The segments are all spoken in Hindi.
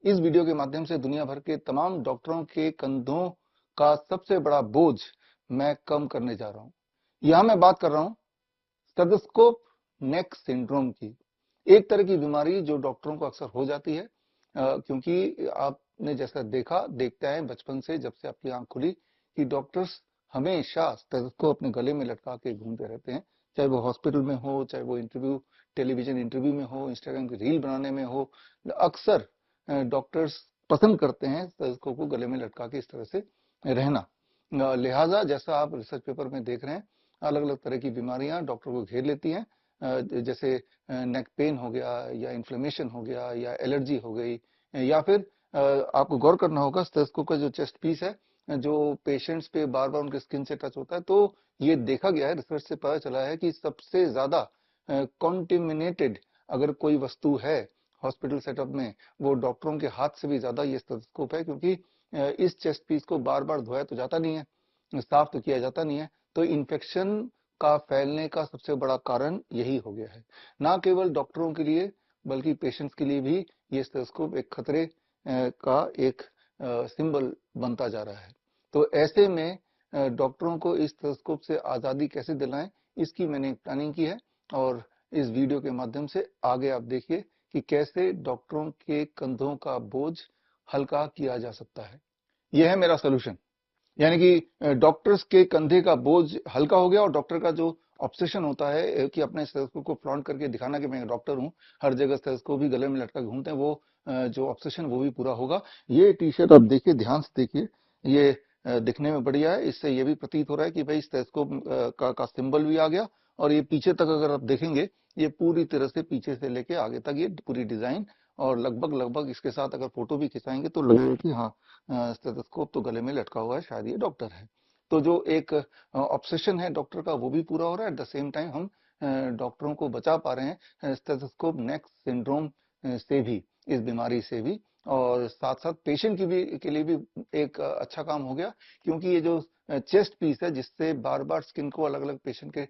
इस वीडियो के माध्यम से दुनिया भर के तमाम डॉक्टरों के कंधों का सबसे बड़ा बोझ मैं कम करने जा रहा हूं। यहां मैं बात कर रहा हूं स्टेथोस्कोप नेक सिंड्रोम की, एक तरह की बीमारी जो डॉक्टरों को अक्सर हो जाती है, क्योंकि आपने जैसा देखते हैं बचपन से, जब से आपकी आंख खुली, कि डॉक्टर्स हमेशा स्टेथोस्कोप अपने गले में लटका के घूमते रहते हैं, चाहे वो हॉस्पिटल में हो, चाहे वो टेलीविजन इंटरव्यू में हो, इंस्टाग्राम की रील बनाने में हो। अक्सर डॉक्टर्स पसंद करते हैं स्टेथोस्कोप को गले में लटका के इस तरह से रहना। लिहाजा जैसा आप रिसर्च पेपर में देख रहे हैं, अलग अलग तरह की बीमारियां डॉक्टर को घेर लेती हैं, जैसे नेक पेन हो गया, या इन्फ्लेमेशन हो गया, या एलर्जी हो गई, या फिर आपको गौर करना होगा स्टेथोस्कोप का जो चेस्ट पीस है, जो पेशेंट्स पे बार बार उनके स्किन से टच होता है, तो ये देखा गया है, रिसर्च से पता चला है कि सबसे ज्यादा कॉन्टेमिनेटेड अगर कोई वस्तु है हॉस्पिटल सेटअप में, वो डॉक्टरों के हाथ से भी ज्यादा ये स्टेथोस्कोप है, क्योंकि इस चेस्ट पीस को बार बार धोया तो जाता नहीं है, साफ तो किया जाता नहीं है, तो इन्फेक्शन का फैलने का सबसे बड़ा कारण यही हो गया है। ना केवल डॉक्टरों के लिए बल्कि पेशेंट्स के लिए भी ये स्टेथोस्कोप एक खतरे का एक सिंबल बनता जा रहा है। तो ऐसे में डॉक्टरों को इस स्टेथोस्कोप से आजादी कैसे दिलाएं, इसकी मैंने एक प्लानिंग की है, और इस वीडियो के माध्यम से आगे आप देखिए कि कैसे डॉक्टरों के कंधों का बोझ हल्का किया जा सकता है। यह है मेरा सोल्यूशन, यानी कि डॉक्टर्स के कंधे का बोझ हल्का हो गया, और डॉक्टर का जो ऑब्सेशन होता है कि अपने स्टेथोस्कोप को फ्लॉन्ट करके दिखाना कि मैं डॉक्टर हूं, हर जगह स्टेथोस्कोप भी गले में लटका के घूमते हैं, वो जो ऑब्सेशन वो भी पूरा होगा। ये टी शर्ट आप देखिए, ध्यान से देखिए, ये दिखने में बढ़िया है, इससे ये भी प्रतीत हो रहा है कि भाई स्टेथोस्कोप का सिंबल भी आ गया, और ये पीछे तक अगर आप देखेंगे, ये पूरी तरह से पीछे से लेके आगे तक ये पूरी डिजाइन, और लगभग लगभग इसके साथ अगर फोटो भी खिंचाएंगे तो लगेगा कि हाँ, स्टेथोस्कोप तो गले में लटका हुआ है, शायद ये डॉक्टर है। तो जो एक ऑब्सेशन है डॉक्टर का, वो भी पूरा हो रहा है। एट द सेम टाइम हम डॉक्टरों को बचा पा रहे हैं स्टेथोस्कोप नेक सिंड्रोम से भी, इस बीमारी से भी, और साथ साथ पेशेंट की भी के लिए भी एक अच्छा काम हो गया, क्योंकि ये जो चेस्ट पीस है, जिससे बार बार स्किन को अलग अलग पेशेंट के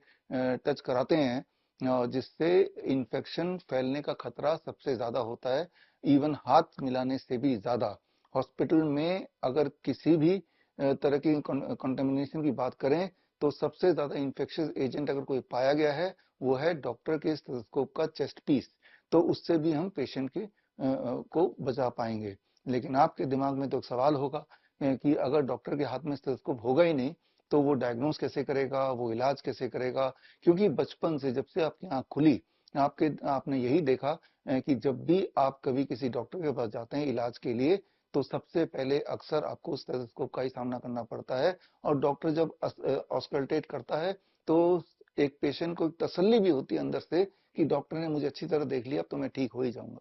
टच कराते हैं, जिससे इन्फेक्शन फैलने का खतरा सबसे ज्यादा होता है, इवन हाथ मिलाने से भी ज्यादा। हॉस्पिटल में अगर किसी भी तरह की कंटामिनेशन की बात करें, तो सबसे ज्यादा इन्फेक्शियस एजेंट अगर कोई पाया गया है, वो है डॉक्टर के स्टेथोस्कोप का चेस्ट पीस। तो उससे भी हम पेशेंट के को बचा पाएंगे। लेकिन आपके दिमाग में तो एक सवाल होगा कि अगर डॉक्टर के हाथ में स्टेथोस्कोप होगा ही नहीं, तो वो डायग्नोस कैसे करेगा, वो इलाज कैसे करेगा? क्योंकि बचपन से, जब से आपकी आंख खुली, आपने यही देखा कि जब भी आप कभी किसी डॉक्टर के पास जाते हैं इलाज के लिए, तो सबसे पहले अक्सर आपको स्टेथोस्कोप का ही सामना करना पड़ता है, और डॉक्टर जब ऑस्कल्टेट करता है, तो एक पेशेंट को एक तसल्ली भी होती है अंदर से कि डॉक्टर ने मुझे अच्छी तरह देख लिया, अब तो मैं ठीक हो ही जाऊंगा।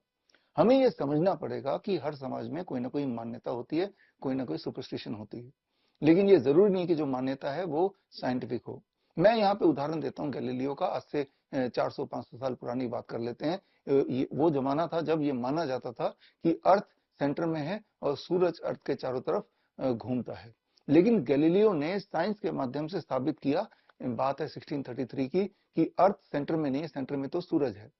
हमें यह समझना पड़ेगा कि हर समाज में कोई ना कोई मान्यता होती है, कोई ना कोई सुपरस्टिशन होती है, लेकिन ये जरूरी नहीं कि जो मान्यता है वो साइंटिफिक हो। मैं यहाँ पे उदाहरण देता हूँ गैलीलियो का, आज से 400-500 साल पुरानी बात कर लेते हैं। वो जमाना था जब ये माना जाता था कि अर्थ सेंटर में है और सूरज अर्थ के चारों तरफ घूमता है। लेकिन गैलीलियो ने साइंस के माध्यम से साबित किया, बात है 1633 की, कि अर्थ सेंटर में नहीं है, सेंटर में तो सूरज है।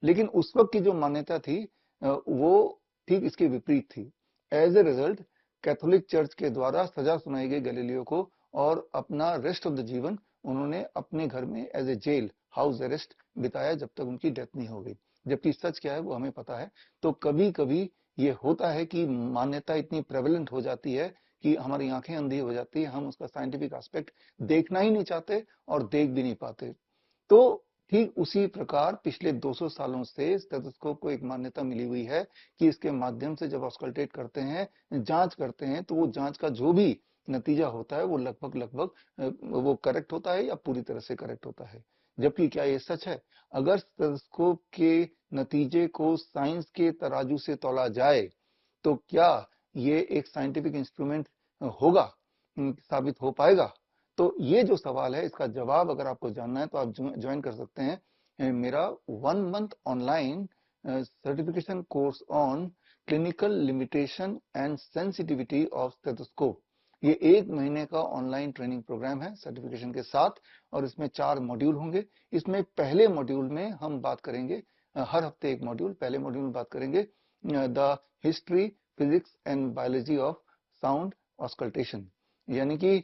लेकिन उस वक्त की जो मान्यता थी वो ठीक इसके विपरीत थी। As a result Catholic Church के द्वारा सजा सुनाई गई गैलीलियो को, और अपना रेस्ट ऑफ द जीवन उन्होंने अपने घर में as a jail, house arrest बिताया, जब तक उनकी डेथ नहीं हो गई। जबकि सच क्या है वो हमें पता है। तो कभी कभी ये होता है कि मान्यता इतनी प्रेवलेंट हो जाती है कि हमारी आंखें अंधी हो जाती है, हम उसका साइंटिफिक एस्पेक्ट देखना ही नहीं चाहते और देख भी नहीं पाते। तो ठीक उसी प्रकार पिछले 200 सालों से स्टेथोस्कोप को एक मान्यता मिली हुई है कि इसके माध्यम से जब ऑस्कल्टेट करते हैं, जांच करते हैं, तो वो जांच का जो भी नतीजा होता है वो लगभग लगभग वो करेक्ट होता है या पूरी तरह से करेक्ट होता है। जबकि क्या ये सच है? अगर स्टेथोस्कोप के नतीजे को साइंस के तराजू से तौला जाए, तो क्या ये एक साइंटिफिक इंस्ट्रूमेंट होगा, साबित हो पाएगा? तो ये जो सवाल है, इसका जवाब अगर आपको जानना है तो आप ज्वाइन कर सकते हैं मेरा 1 month online certification course on clinical limitation and sensitivity of stethoscope. ये 1 महीने का ऑनलाइन ट्रेनिंग प्रोग्राम है सर्टिफिकेशन के साथ, और इसमें 4 मॉड्यूल होंगे। इसमें पहले मॉड्यूल में हम बात करेंगे, हर हफ्ते एक मॉड्यूल, पहले मॉड्यूल में बात करेंगे the history, physics and biology of sound auscultation. यानी कि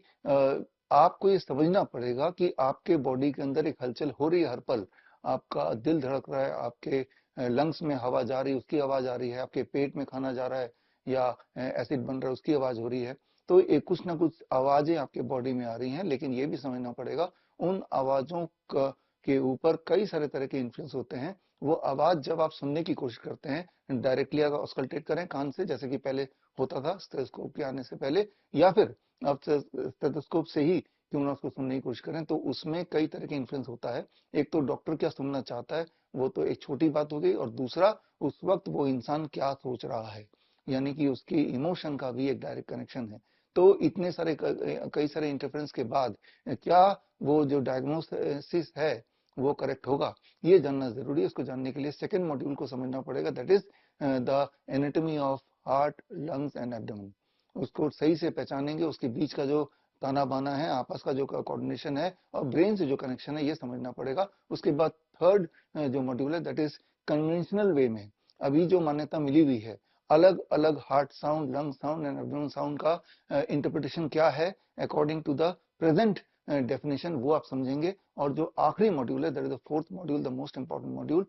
आपको ये समझना पड़ेगा कि आपके बॉडी के अंदर एक हलचल हो रही है हर पल। आपका दिल धड़क रहा है, आपके लंग्स में हवा जा रही है, उसकी आवाज आ रही है, आपके पेट में खाना जा रहा है या एसिड बन रहा है, उसकी आवाज हो रही है। तो एक कुछ ना कुछ आवाजें आपके बॉडी में आ रही हैं, लेकिन ये भी समझना पड़ेगा उन आवाजों के ऊपर कई सारे तरह के इन्फ्लुएंस होते हैं। वो आवाज जब आप सुनने की कोशिश करते हैं, डायरेक्टली अगर ऑस्कल्टेट करें कान से, जैसे कि पहले होता था स्टेथोस्कोप के आने से पहले, या फिर आप स्टेथोस्कोप से ही क्यों ना उसको सुनने की कोशिश करें, तो उसमें कई तरह के इन्फ्लुएंस होता है। एक तो डॉक्टर क्या सुनना चाहता है, वो तो एक छोटी बात हो गई, और दूसरा उस वक्त वो इंसान क्या सोच रहा है, यानी कि उसकी इमोशन का भी एक डायरेक्ट कनेक्शन है। तो इतने सारे कई सारे इंटरफेरेंस के बाद क्या वो जो डायग्नोसिस है वो करेक्ट होगा, ये जानना जरूरी है। इसको जानने के लिए सेकेंड मॉड्यूल को समझना पड़ेगा, that is the anatomy of heart, lungs and abdomen. उसको सही से पहचानेंगे, उसके बीच का जो ताना बाना है, आपस का जो कोऑर्डिनेशन है और ब्रेन से जो कनेक्शन है, ये समझना पड़ेगा। उसके बाद थर्ड जो मॉड्यूल है, दैट इज कन्वेंशनल वे में अभी जो मान्यता मिली हुई है, अलग अलग heart sound, lung sound and abdomen sound का इंटरप्रिटेशन क्या है according to the present definition, वो आप समझेंगे। और जो आखिरी मॉड्यूल है, that is the fourth module, the most important module,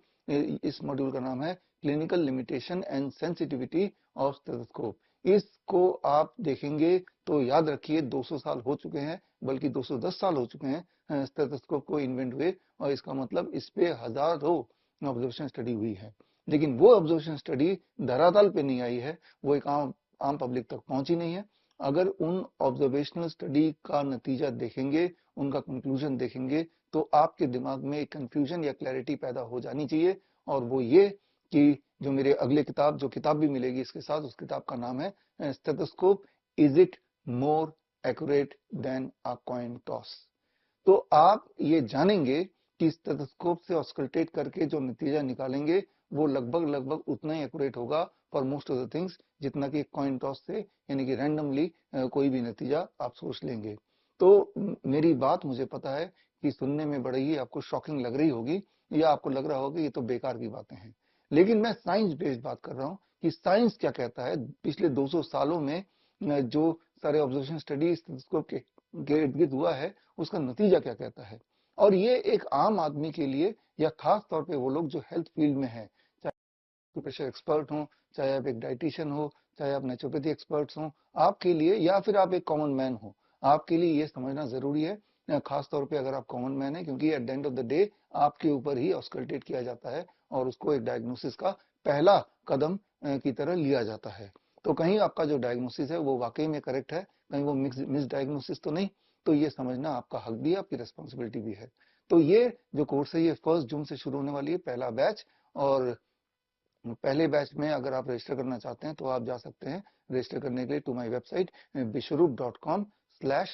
इस मॉड्यूल का नाम है clinical limitation and sensitivity of stethoscope. इसको आप देखेंगे तो याद रखिए 200 साल हो चुके हैं, बल्कि 210 साल हो चुके हैं स्टेथोस्कोप को इन्वेंट हुए, और इसका मतलब इस पे हजारों ऑब्जर्वेशन स्टडी हुई है। लेकिन वो ऑब्जर्वेशन स्टडी धरातल पे नहीं आई है, वो एक आम पब्लिक तक पहुंची नहीं है। अगर उन ऑब्जर्वेशनल स्टडी का नतीजा देखेंगे, उनका कंक्लूजन देखेंगे, तो आपके दिमाग में एक कंफ्यूजन या क्लैरिटी पैदा हो जानी चाहिए, और वो ये कि जो मेरे अगले किताब, जो किताब भी मिलेगी इसके साथ, उस किताब का नाम है stethoscope, is it more accurate then a coin toss. तो आप ये जानेंगे कि स्टेथोस्कोप से ऑस्कल्टेट करके जो नतीजा निकालेंगे वो लगभग लगभग उतना ही एक्यूरेट होगा for most of the things, जितना कि कॉइन टॉस से, यानी कि रैंडमली कोई भी नतीजा आप सोच लेंगे। तो मेरी बात मुझे पता है कि सुनने में बड़ी ही आपको शॉकिंग लग रही होगी, या आपको लग रहा होगा ये तो बेकार की बातें हैं, लेकिन मैं साइंस बेस्ड बात कर रहा हूं कि साइंस क्या कहता है। पिछले 200 सालों में जो सारे ऑब्जर्वेशन स्टडी स्टेथोस्कोप के इर्द गिर्द हुआ है, उसका नतीजा क्या कहता है। और ये एक आम आदमी के लिए, या खास तौर पे वो लोग जो हेल्थ फील्ड में है, चाहे प्रेशर एक्सपर्ट हो, चाहे आप एक डाइटिशियन हो, चाहे आप नेचुरोपैथी एक्सपर्ट्स हो, आपके लिए, या फिर आप एक कॉमन मैन हो, आपके लिए ये समझना जरूरी है, खास तौर पे अगर आप कॉमन मैन है, क्योंकि at the end of the day आपके ऊपर ही ऑस्कल्टेट किया जाता है और उसको एक डायग्नोसिस का पहला कदम की तरह लिया जाता है। तो कहीं आपका जो डायग्नोसिस है वो वाकई में करेक्ट है, कहीं वो मिस डायग्नोसिस तो नहीं, तो ये समझना आपका हक भी है, आपकी रिस्पॉन्सिबिलिटी भी है। तो ये जो कोर्स है, ये 1 जून से शुरू होने वाली है, पहला बैच। और पहले बैच में अगर आप रजिस्टर करना चाहते हैं तो आप जा सकते हैं रजिस्टर करने के लिए टू माय वेबसाइट bishrup.com/class,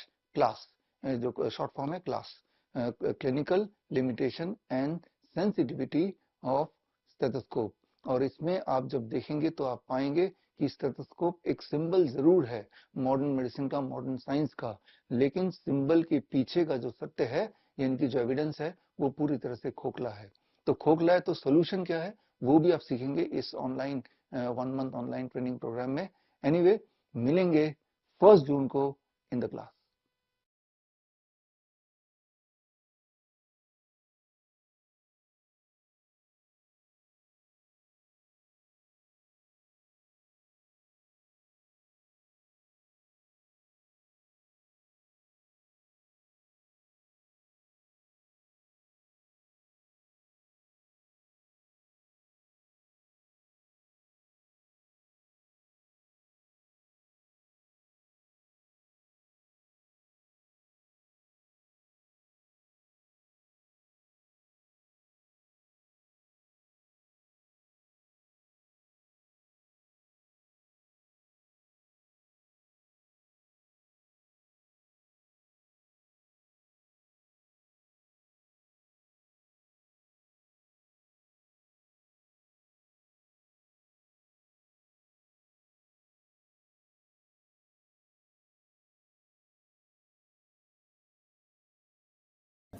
जो शॉर्ट फॉर्म है class, clinical limitation and sensitivity of stethoscope. और इसमें आप जब देखेंगे तो आप पाएंगे कि स्टेथोस्कोप एक सिंबल जरूर है मॉडर्न मेडिसिन का, मॉडर्न साइंस का, लेकिन सिंबल के पीछे का जो सत्य है, यानी कि जो एविडेंस है, वो पूरी तरह से खोखला है। तो खोखला है तो सोल्यूशन क्या है, वो भी आप सीखेंगे इस online 1 month online training program में। एनीवे, मिलेंगे 1 जून को इन द क्लास।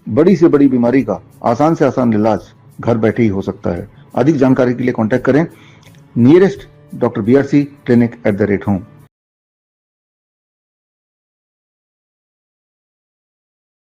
बड़ी से बड़ी बीमारी का आसान से आसान इलाज घर बैठे ही हो सकता है। अधिक जानकारी के लिए कांटेक्ट करें nearest Dr. BRC Clinic @ home.